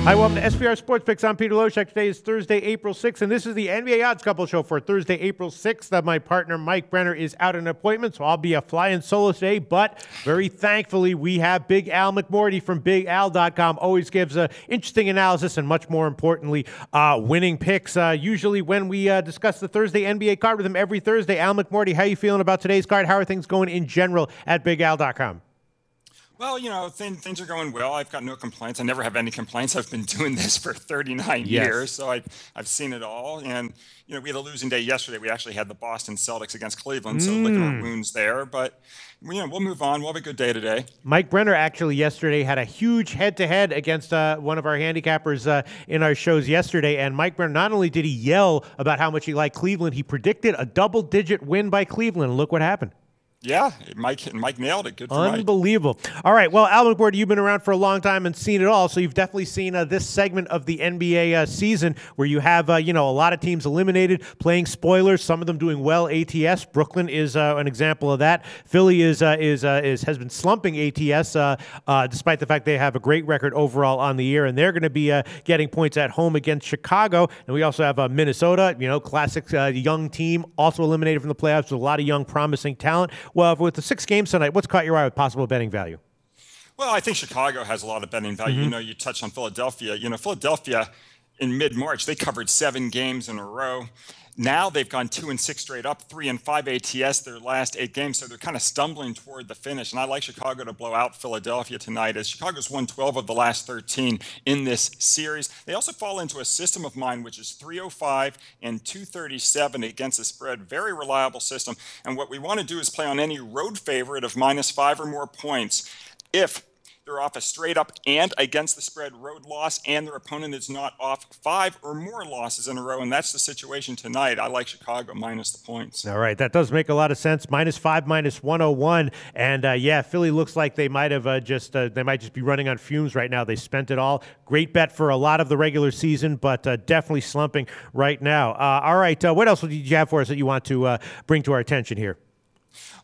Hi, welcome to SBR Sports Picks. I'm Peter Loshak. Today is Thursday, April 6th, and this is the NBA Odds Couple Show for Thursday, April 6th. My partner, Mike Brenner, is out on an appointment, so I'll be flying solo today, but very thankfully, we have Big Al Mcmordie from BigAl.com. Always gives interesting analysis and, much more importantly, winning picks. Usually when we discuss the Thursday NBA card with him every Thursday. Al Mcmordie, how are you feeling about today's card? How are things going in general at BigAl.com? Well, you know, things are going well. I've got no complaints. I never have any complaints. I've been doing this for 39 years, so I've seen it all. And, you know, we had a losing day yesterday. We actually had the Boston Celtics against Cleveland, so licking our wounds there. But, you know, we'll move on. We'll have a good day today. Mike Brenner actually yesterday had a huge head-to-head against one of our handicappers in our shows yesterday. And Mike Brenner, not only did he yell about how much he liked Cleveland, he predicted a double-digit win by Cleveland. Look what happened. Yeah, Mike nailed it. Good for Mike. Unbelievable. All right, well, Al Mcmordie, you've been around for a long time and seen it all, so you've definitely seen this segment of the NBA season where you have, you know, a lot of teams eliminated, playing spoilers, some of them doing well ATS. Brooklyn is an example of that. Philly has been slumping ATS despite the fact they have a great record overall on the year, and they're going to be getting points at home against Chicago. And we also have Minnesota, you know, classic young team, also eliminated from the playoffs with a lot of young, promising talent. Well, with the 6 games tonight, what's caught your eye with possible betting value? Well, I think Chicago has a lot of betting value. You know, you touched on Philadelphia. You know, Philadelphia in mid-March, they covered 7 games in a row. Now they've gone 2-6 straight up, 3-5 ATS their last 8 games, so they're kind of stumbling toward the finish. And I like Chicago to blow out Philadelphia tonight, as Chicago's won 12 of the last 13 in this series. They also fall into a system of mine, which is 305 and 237 against the spread. Very reliable system. And what we want to do is play on any road favorite of -5 or more points. If they're off a straight up and against the spread road loss, and their opponent is not off 5 or more losses in a row, and that's the situation tonight. I like Chicago minus the points. All right, that does make a lot of sense. -5, -101, and yeah, Philly looks like they might have they might just be running on fumes right now. They spent it all. Great bet for a lot of the regular season, but definitely slumping right now. All right, what else did you have for us that you want to bring to our attention here?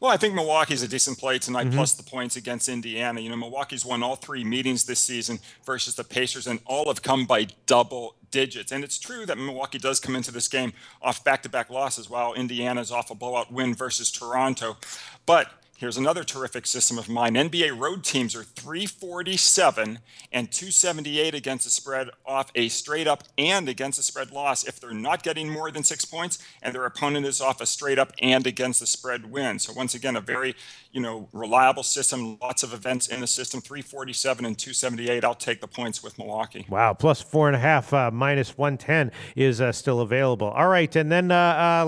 Well, I think Milwaukee's a decent play tonight, plus the points against Indiana. You know, Milwaukee's won all 3 meetings this season versus the Pacers, and all have come by double digits. And it's true that Milwaukee does come into this game off back-to-back losses, while Indiana's off a blowout win versus Toronto. But here's another terrific system of mine. NBA road teams are 347 and 278 against the spread off a straight up and against the spread loss if they're not getting more than 6 points and their opponent is off a straight up and against the spread win. So once again, a very, you know, reliable system, lots of events in the system, 347 and 278. I'll take the points with Milwaukee. Wow, +4.5, -110 is still available. All right, and then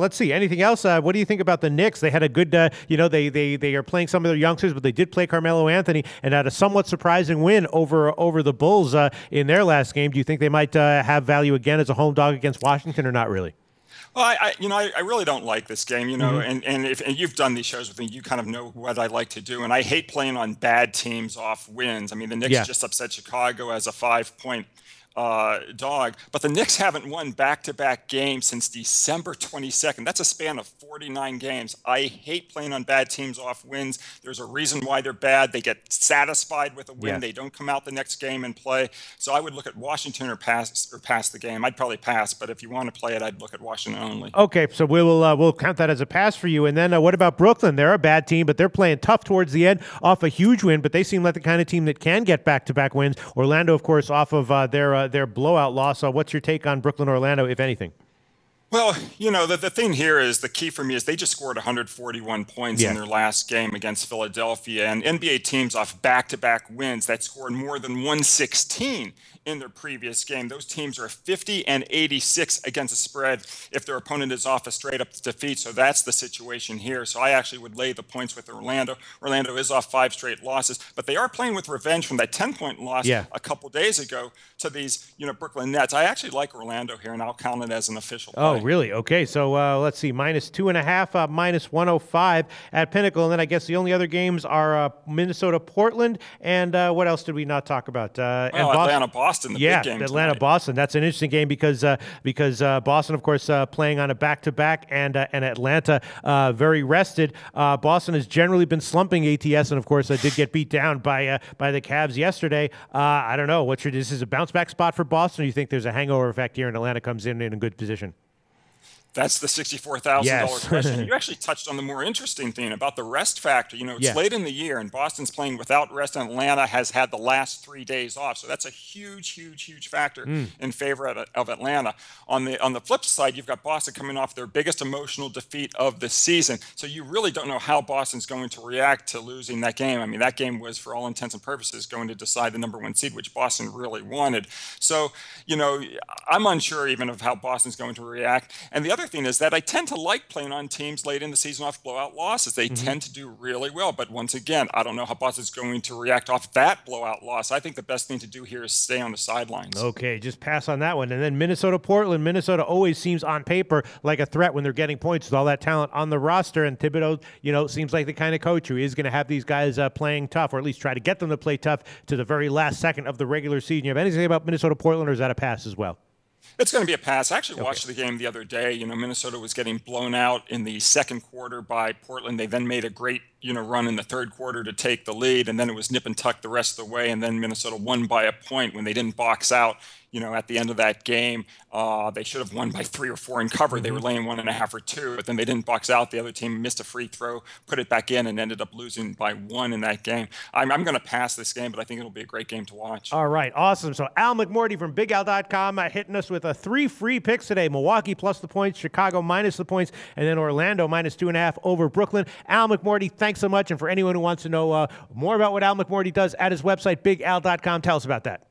let's see, anything else? What do you think about the Knicks? They had a good, you know, they are playing some of their youngsters, but they did play Carmelo Anthony and had a somewhat surprising win over the Bulls in their last game. Do you think they might have value again as a home dog against Washington, or not really? Well, I really don't like this game, you know, and you've done these shows with me, you kind of know what I like to do, and I hate playing on bad teams off wins. I mean, the Knicks just upset Chicago as a 5-point dog, but the Knicks haven't won back-to-back games since December 22nd. That's a span of 49 games. I hate playing on bad teams off wins. There's a reason why they're bad. They get satisfied with a win. They don't come out the next game and play. So I would look at Washington or pass the game. I'd probably pass, but if you want to play it, I'd look at Washington only. Okay, so we'll count that as a pass for you. And then what about Brooklyn? They're a bad team, but they're playing tough towards the end, off a huge win, but they seem like the kind of team that can get back-to-back wins. Orlando, of course, off of their blowout loss. What's your take on Brooklyn, Orlando, if anything? Well, you know, the thing here is, the key for me is they just scored 141 points in their last game against Philadelphia, and NBA teams off back-to-back wins that scored more than 116 in their previous game. Those teams are 50 and 86 against the spread if their opponent is off a straight-up defeat. So that's the situation here. So I actually would lay the points with Orlando. Orlando is off 5 straight losses, but they are playing with revenge from that 10-point loss a couple days ago to these, you know, Brooklyn Nets. I actually like Orlando here, and I'll count it as an official play. Oh, really? Okay, so let's see, -2.5, -105 at Pinnacle. And then I guess the only other games are Minnesota-Portland, and what else did we not talk about? And Atlanta-Boston, the big game Atlanta-Boston. That's an interesting game because Boston, of course, playing on a back-to-back, and Atlanta very rested. Boston has generally been slumping ATS, and of course did get beat down by the Cavs yesterday. I don't know. This is a bounce-back spot for Boston, or you think there's a hangover effect here and Atlanta comes in a good position? That's the $64,000 question. You actually touched on the more interesting thing about the rest factor. It's late in the year, and Boston's playing without rest, and Atlanta has had the last 3 days off. So that's a huge factor in favor of Atlanta. On the flip side, you've got Boston coming off their biggest emotional defeat of the season. So you really don't know how Boston's going to react to losing that game. I mean, that game was, for all intents and purposes, going to decide the #1 seed, which Boston really wanted. So, I'm unsure even of how Boston's going to react. And the other thing is that I tend to like playing on teams late in the season off blowout losses. They tend to do really well. But once again, I don't know how Boston's going to react off that blowout loss. I think the best thing to do here is stay on the sidelines. Okay, just pass on that one. And then Minnesota-Portland. Minnesota always seems on paper like a threat when they're getting points with all that talent on the roster. And Thibodeau, seems like the kind of coach who is going to have these guys playing tough, or at least try to get them to play tough to the very last second of the regular season. You have anything about Minnesota-Portland, or is that a pass as well? It's going to be a pass. I actually watched the game the other day. Minnesota was getting blown out in the second quarter by Portland. They then made a great, run in the third quarter to take the lead, and then it was nip and tuck the rest of the way, and then Minnesota won by a point when they didn't box out. At the end of that game, they should have won by 3 or 4 and covered. They were laying 1.5 or 2, but then they didn't box out. The other team missed a free throw, put it back in, and ended up losing by 1 in that game. I'm going to pass this game, but I think it'll be a great game to watch. All right, awesome. So Al Mcmordie from BigAl.com hitting us with 3 free picks today. Milwaukee plus the points, Chicago minus the points, and then Orlando -2.5 over Brooklyn. Al Mcmordie, thanks so much. And for anyone who wants to know more about what Al Mcmordie does at his website, BigAl.com, tell us about that.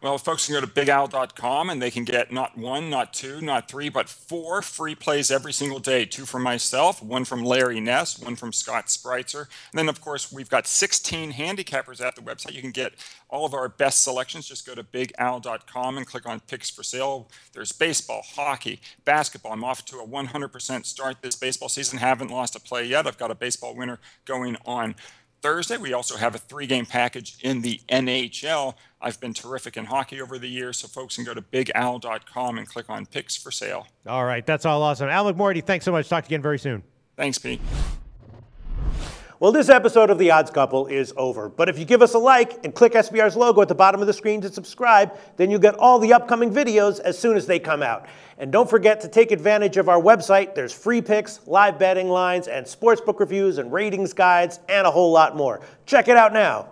Well, folks can go to BigAl.com, and they can get not 1, not 2, not 3, but 4 free plays every single day. 2 from myself, 1 from Larry Ness, 1 from Scott Spreitzer. And then, of course, we've got 16 handicappers at the website. You can get all of our best selections. Just go to BigAl.com and click on Picks for Sale. There's baseball, hockey, basketball. I'm off to a 100% start this baseball season. Haven't lost a play yet. I've got a baseball winner going on Thursday. We also have a 3-game package in the NHL. I've been terrific in hockey over the years, so folks can go to BigAl.com and click on Picks for Sale. All right, that's all awesome. Al Mcmordie, thanks so much. Talk to you again very soon. Thanks, Pete. Well, this episode of The Odds Couple is over. But if you give us a like and click SBR's logo at the bottom of the screen to subscribe, then you'll get all the upcoming videos as soon as they come out. And don't forget to take advantage of our website. There's free picks, live betting lines, and sportsbook reviews and ratings guides, and a whole lot more. Check it out now.